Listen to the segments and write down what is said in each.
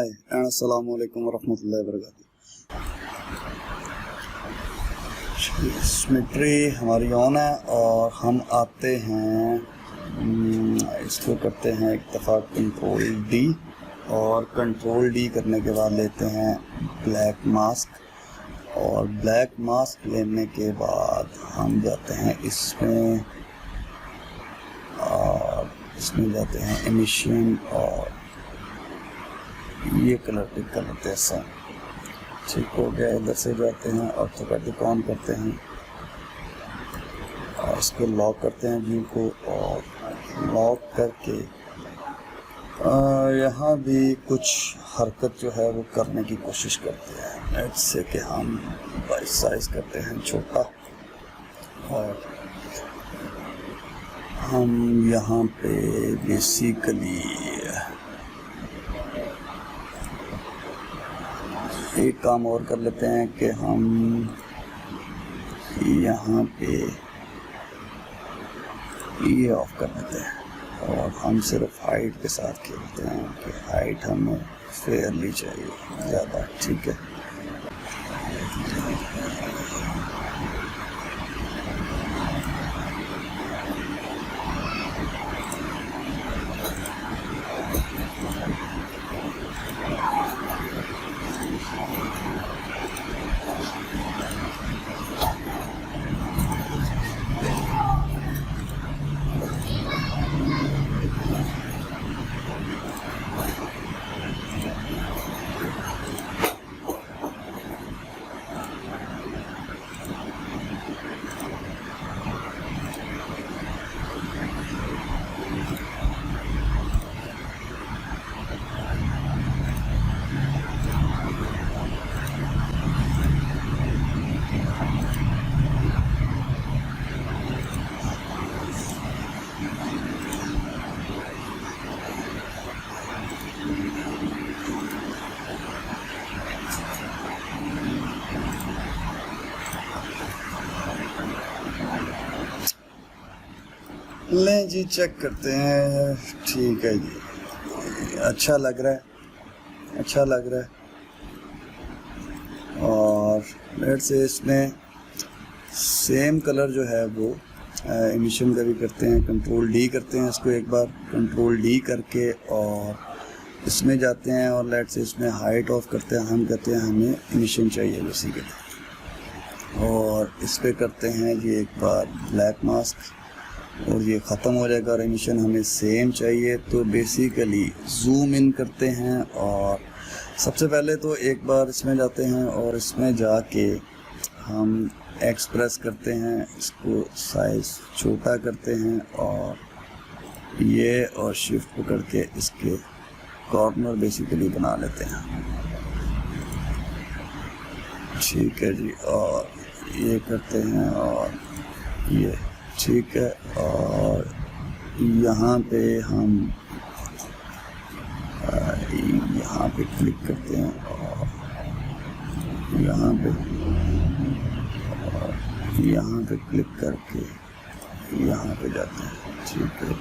हाय and अस्सलाम वालेकुम वरहमतुल्लाहि वबरकातुहू। सिमेट्री हमारी ऑन है और हम आते हैं, इसको करते हैं एक दफ़ा कंट्रोल डी, और कंट्रोल डी करने के बाद लेते हैं ब्लैक मास्क, और ब्लैक मास्क लेने के बाद हम जाते हैं इसमें, और इसमें जाते हैं एमिशन, और ये कलर पिक कर लेते हैं ऐसा। ठीक हो गया। इधर से जाते हैं ऑटोमेटिक ऑन करते हैं और इसको लॉक करते हैं व्यू को, और लॉक करके यहाँ भी कुछ हरकत जो है वो करने की कोशिश करते हैं। ऐसे कि हम साइज करते हैं छोटा, और हम यहाँ पे बेसिकली एक काम और कर लेते हैं कि हम यहाँ पे ये ऑफ कर देते हैं और हम सिर्फ हाइट के साथ खेलते हैं कि हाइट हमें फेयरली चाहिए ज़्यादा। ठीक है। लें जी, चेक करते हैं। ठीक है जी, अच्छा लग रहा है, अच्छा लग रहा है। और लेट से इसमें सेम कलर जो है वो एमिशन का भी करते हैं। कंट्रोल डी करते हैं इसको एक बार, कंट्रोल डी करके और इसमें जाते हैं और लेट से इसमें हाइट ऑफ करते हैं। हम कहते हैं हमें एमिशन चाहिए बेसिकली, और इस पर करते हैं जी एक बार ब्लैक मास्क, और ये ख़त्म हो जाएगा। और एमिशन हमें सेम चाहिए, तो बेसिकली जूम इन करते हैं। और सबसे पहले तो एक बार इसमें जाते हैं और इसमें जाके हम एक्सप्रेस करते हैं, इसको साइज़ छोटा करते हैं, और ये और शिफ्ट पकड़ के इसके कॉर्नर बेसिकली बना लेते हैं। ठीक है जी, और ये करते हैं, और ये ठीक है। और यहाँ पे हम यहाँ पे क्लिक करते हैं, और यहाँ पे क्लिक करके यहाँ पे जाते हैं। ठीक है,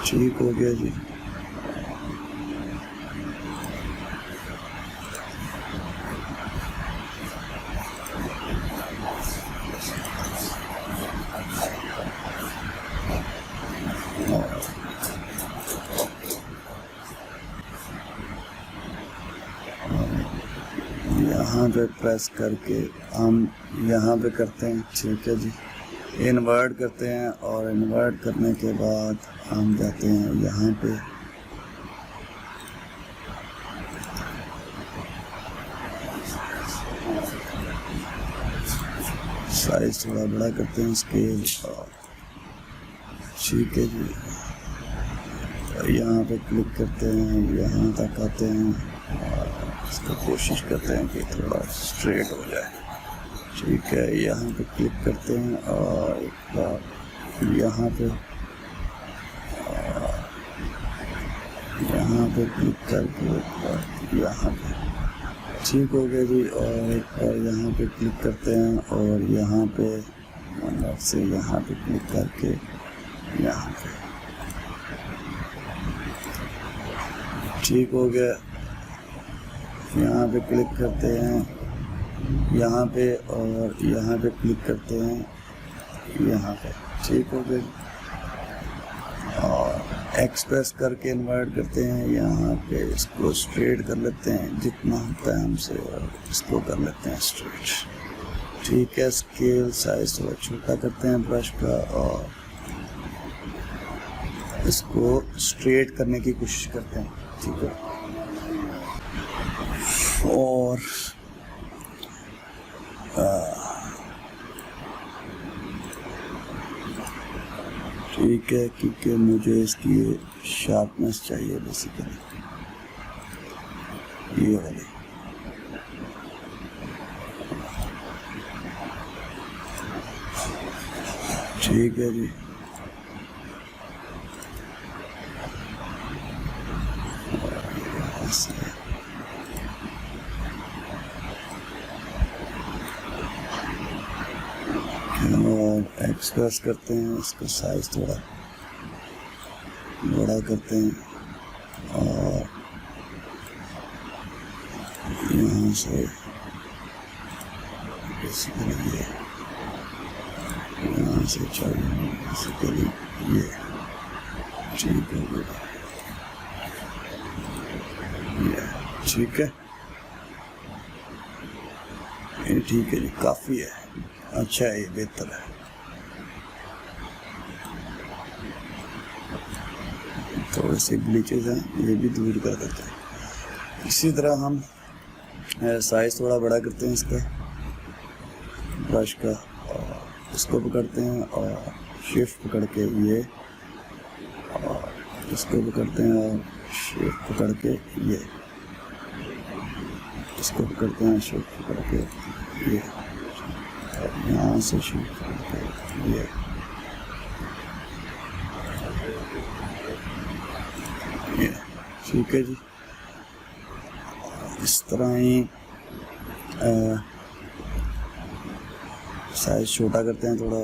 ठीक हो गया जी। यहाँ पे प्रेस करके हम यहाँ पे करते हैं। ठीक है जी, इन्वर्ट करते हैं, और इन्वर्ट करने के बाद हम जाते हैं यहाँ पे, साइज थोड़ा बड़ा करते हैं स्केल, और ठीक है जी, यहाँ पे क्लिक करते हैं, यहाँ तक आते हैं, और इसको कोशिश करते हैं कि थोड़ा स्ट्रेट हो जाए। ठीक है, यहाँ पे क्लिक करते हैं, और एक बार यहाँ पे क्लिक करके यहाँ पे ठीक हो गया जी। और एक बार यहाँ पे क्लिक करते हैं, और यहाँ पे अंदर से यहाँ पे क्लिक करके यहाँ पे ठीक हो गया। यहाँ पे क्लिक करते हैं, यहाँ पे, और यहाँ पे क्लिक करते हैं, यहाँ पे। ठीक हो गया। और एक्सप्रेस करके इन्वर्ट करते हैं, यहाँ पे इसको स्ट्रेट कर लेते हैं जितना होता है हमसे, और इसको कर लेते हैं स्ट्रेट। ठीक है। स्केल साइज थोड़ा छोटा करते हैं ब्रश का, और इसको स्ट्रेट करने की कोशिश करते हैं। ठीक है। और ठीक है, क्योंकि मुझे इसकी शार्पनेस चाहिए बेसिकली, ये वाली। ठीक है जी। और एक्सप्रेस करते हैं, इसका साइज थोड़ा बड़ा करते हैं, और यहाँ से बेसिकली ये यहाँ से चाहिए बेसिकली ये। ठीक है ये। ठीक है, ये ठीक है जी, काफ़ी है, अच्छा है, ये बेहतर है। थोड़े से ग्लिचेस हैं, ये भी दूर कर देते हैं। इसी तरह हम साइज थोड़ा बड़ा करते हैं इसका ब्रश का, और इसको पकड़ते हैं और शिफ्ट पकड़ के ये, और इसको पकड़ते हैं और शिफ्ट पकड़ के ये, इसको पकड़ते हैं शिफ्ट पकड़ के ये, यहाँ से शिफ्ट पकड़ के ये। ठीक है जी। इस तरह ही साइज छोटा करते हैं थोड़ा,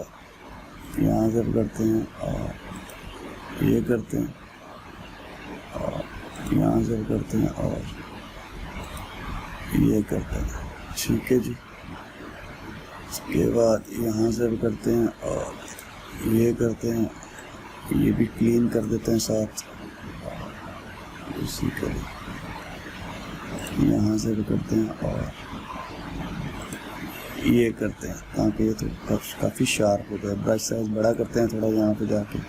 यहाँ से पकड़ते हैं और ये करते हैं, और यहाँ से पकड़ते हैं और ये करते हैं। ठीक है जी। इसके बाद यहाँ से पकड़ते हैं और ये करते हैं, ये भी क्लीन कर देते हैं साथ। इसी के यहाँ से पकड़ते हैं और ये करते हैं, ताकि ये तो काफ़ी शार्प हो जाए। ब्रश साइज बड़ा करते हैं थोड़ा यहाँ पे जाके,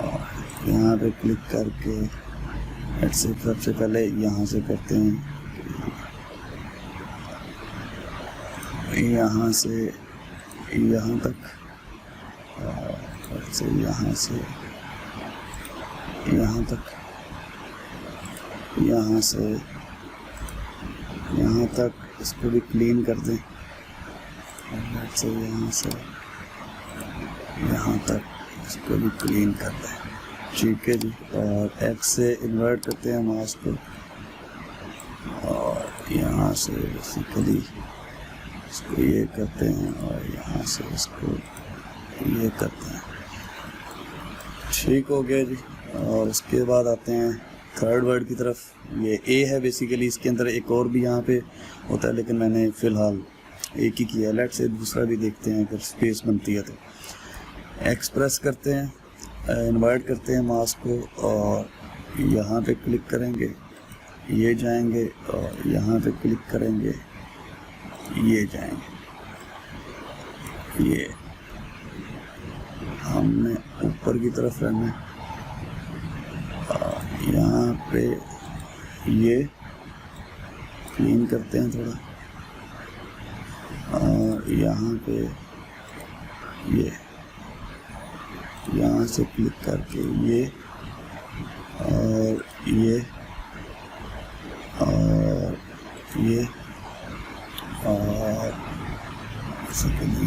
और यहाँ पे क्लिक करके ऐसे सबसे पहले यहाँ से करते हैं, यहाँ से यहाँ तक, और से यहाँ से यहाँ तक, यहाँ से यहाँ तक, इसको भी क्लीन कर दें, और से यहाँ से यहाँ तक इसको भी क्लीन कर दें। ठीक है जी। और एक्स से इन्वर्ट करते हैं मास्क को, और यहाँ से बेसिकली इसको ये करते हैं, और यहाँ से इसको ये करते हैं। ठीक हो गया जी। और उसके बाद आते हैं थर्ड वर्ड की तरफ। ये ए है बेसिकली, इसके अंदर एक और भी यहाँ पे होता है, लेकिन मैंने फ़िलहाल एक ही किया। लेट से दूसरा भी देखते हैं अगर स्पेस बनती है तो। एक्सप्रेस करते हैं, इन्वर्ट करते हैं मास्क को, और यहाँ पे क्लिक करेंगे, ये जाएंगे, और यहाँ पे क्लिक करेंगे, ये जाएंगे। ये हमने ऊपर की तरफ रहना है, यहाँ पे ये क्लीन करते हैं थोड़ा, और यहाँ पे ये यहाँ से क्लिक करके ये, और ये, और ये, और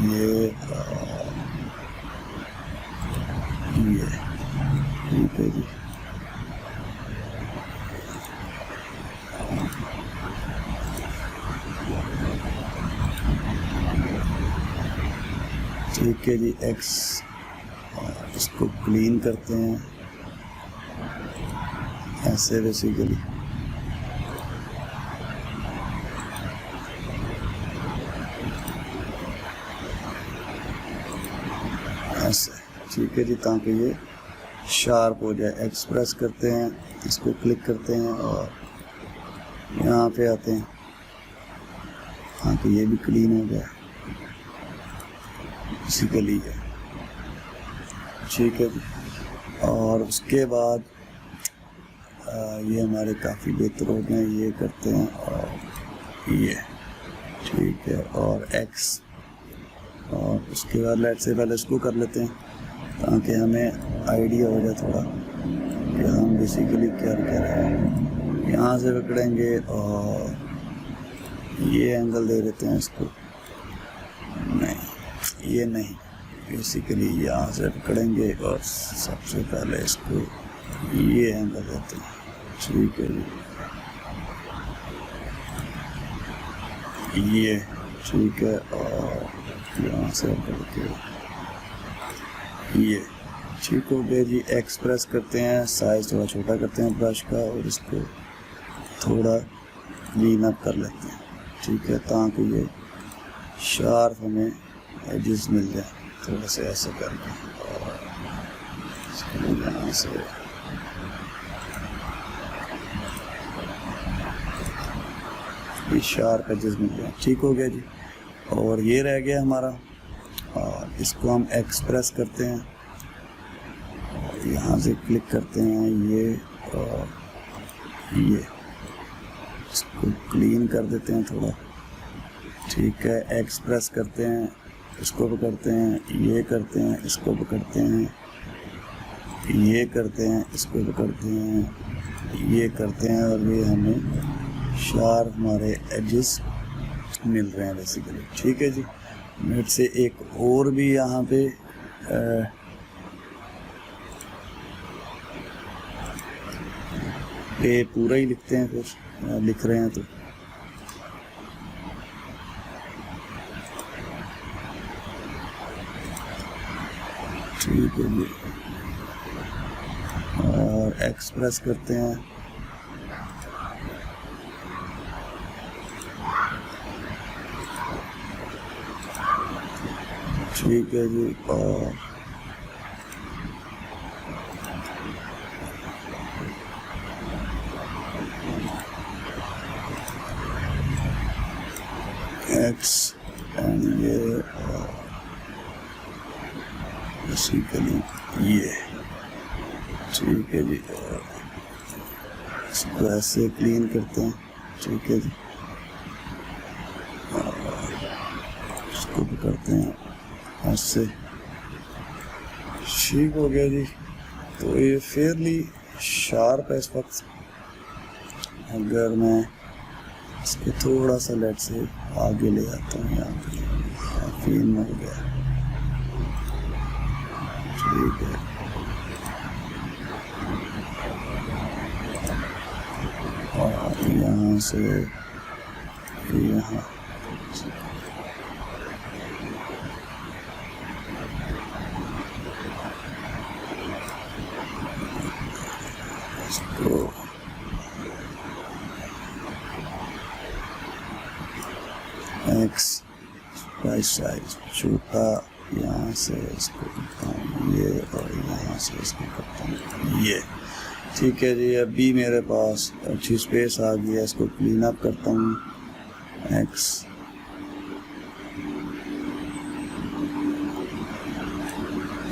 ये, ये। ठीक है जी। ठीक है जी। एक्स, इसको क्लीन करते हैं, ऐसे बेसिकली ऐसे, ठीक है जी, ताकि ये शार्प हो जाए। एक्सप्रेस करते हैं, इसको क्लिक करते हैं और यहाँ पे आते हैं ताकि ये भी क्लीन हो जाए बेसिकली है, ठीक है जी। और उसके बाद ये हमारे काफ़ी बेहतर हो गए, ये करते हैं और ये, ठीक है, और एक्स, और उसके बाद लेट से पहले इसको कर लेते हैं ताकि हमें आइडिया हो जाए थोड़ा कि हम बेसिकली क्या कर रहे हैं। यहाँ से पकड़ेंगे और ये एंगल दे देते हैं इसको, नहीं ये नहीं, बेसिकली यहाँ से पकड़ेंगे और सबसे पहले इसको ये एंगल देते हैं, ठीक है जी, ये ठीक है, और यहाँ से पकड़ के ये ठीक हो गया जी। एक्सप्रेस करते हैं, साइज थोड़ा छोटा करते हैं ब्रश का और इसको थोड़ा क्लीन अप कर लेते हैं, ठीक है, ताकि ये शार्प हमें एजेस मिल जाए थोड़ा से ऐसे करके, और इसको यहाँ से ये शार्प एजेस मिल जाए, ठीक हो गया जी। और ये रह गया हमारा, और इसको हम एक्सप्रेस करते हैं, यहाँ से क्लिक करते हैं ये, और ये इसको क्लीन कर देते हैं थोड़ा, ठीक है। एक्सप्रेस करते हैं, इसको पकड़ते हैं, ये करते हैं, इसको पकड़ते हैं, ये करते हैं, इसको पकड़ते हैं, ये करते हैं, और ये हमें शार्प हमारे एजेस मिल रहे हैं बेसिकली, ठीक है जी। मेरे से एक और भी यहाँ पे ये पूरा ही लिखते हैं, फिर लिख रहे हैं तो ठीक है जी। और एक्सप्रेस करते हैं, ठीक है जी। और एक्स एंड ये, और बेसिकली ये, ठीक है जी। और इसको ऐसे क्लीन करते हैं, ठीक है जी, और इसको भी करते हैं ऐसे, ठीक हो गया जी। तो ये फेयरली शार्प है इस वक्त। अगर मैं इसको थोड़ा सा लेट से आगे ले जाता हूँ, यहाँ पे काफी हो गया, ठीक है। और यहाँ से यहाँ इसको एक्स साइज छोटा, यहाँ से इसको करता हूँ ये, और यहाँ से इसको करता हूँ ये, ठीक है जी। अभी मेरे पास अच्छी स्पेस आ गई है, इसको क्लीन अप करता हूँ, एक्स,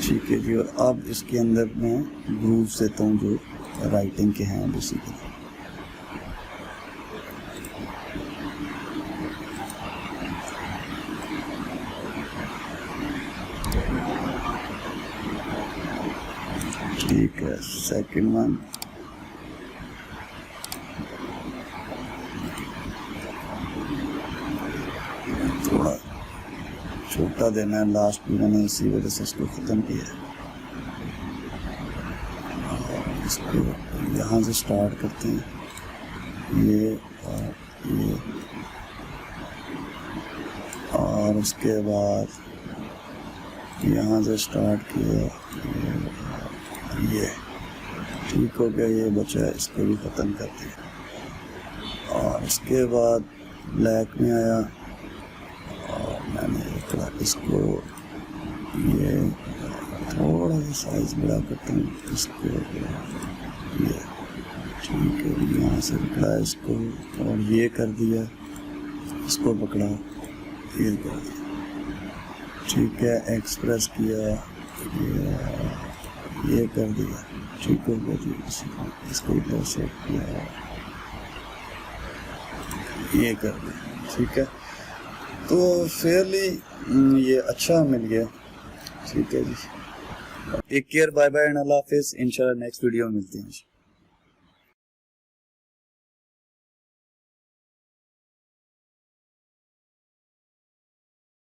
ठीक है जी। और अब इसके अंदर मैं ग्रूव्स देता हूँ जो राइटिंग के हैं बेसिकली, ठीक है। सेकंड वन, थोड़ा छोटा देना है, लास्ट में मैंने इसी वजह से इसको ख़त्म किया है। और इसको यहाँ से स्टार्ट करते हैं, ये और ये, और उसके बाद यहाँ से स्टार्ट किया ये, ठीक हो गया, ये बचा है, इसको भी ख़त्म कर दिया। और इसके बाद ब्लैक में आया और मैंने इसको ये थोड़ा सा साइज बड़ा करता हूँ इसको, ये ठीक है, यहाँ से पकड़ा इसको और ये कर दिया, इसको पकड़ा, ये कर दिया, ठीक है, एक्सप्रेस किया, ये कर दिया, ठीक हो गया जी। इसको इधर से किया, ये कर दिया, ठीक है। तो फेयरली ये अच्छा मिल गया, ठीक है जी। Take care, bye bye and अल्लाह हाफिज़। इंशाल्लाह नेक्स्ट वीडियो में मिलते हैं।